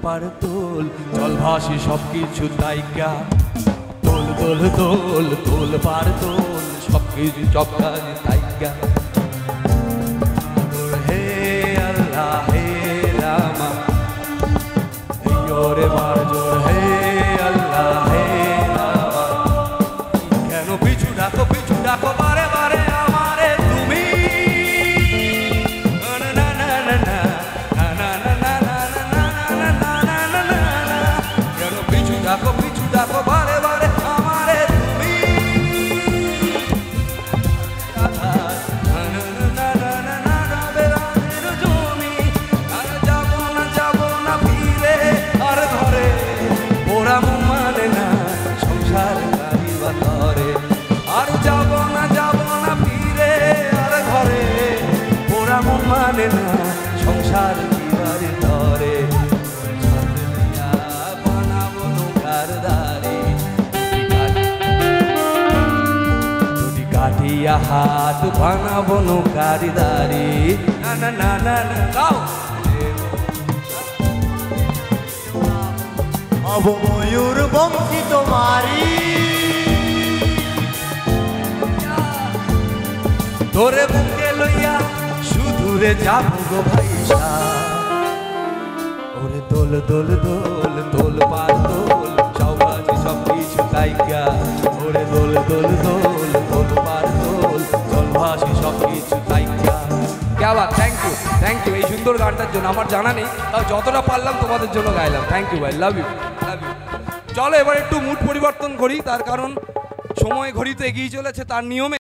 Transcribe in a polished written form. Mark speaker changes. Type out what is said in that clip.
Speaker 1: পার তোল জল ভাসি সবকিছু তাইকা তোল তোল তোল তোল পার তোল সবকিছু সব কাজ তাইকা হে আল্লাহ হে রামা রে মার জোর হে আল্লাহ হে রামা কেন পিছু ডাকো বারে বারে আমারে তুমি কেন পিছু ডাকো বারে বারে আমারে তুমি যাবো না ফিরে আর ঘরে ওরা মানে না সংসার গাড়িবা ধরে আর যাবো না ফিরে আর ঘরে ওরা মানে না সংসার দিবারে ধরে বানাবো নৌকার দাঁড়ি দুটি কাটিয়া হাত বানাবো নৌকার দাঁড়ি না না না না না গাও
Speaker 2: অব ময়ূর বংশী তোমারি
Speaker 1: তোরে বুকে লইয়া সুদূরে যাবো গো ভাইসা ওরে দোল দোল দোল দোল পার দোল সবাজি সব কিছু তাইকা ওরে দোল দোল দোল দোল পার দোল জল ভাসি সব কিছু তাইকা क्या बात थैंक यू এই সুন্দর গানটার জন্য আমার জানা নেই তাও যতটা পারলাম তোমাদের জন্য গাইলাম থ্যাংক ইউ ভাই লাভ ইউ চলো এবার একটু মুড পরিবর্তন করি তার কারণ সময় ঘড়িতে এগিয়ে চলেছে তার নিয়মে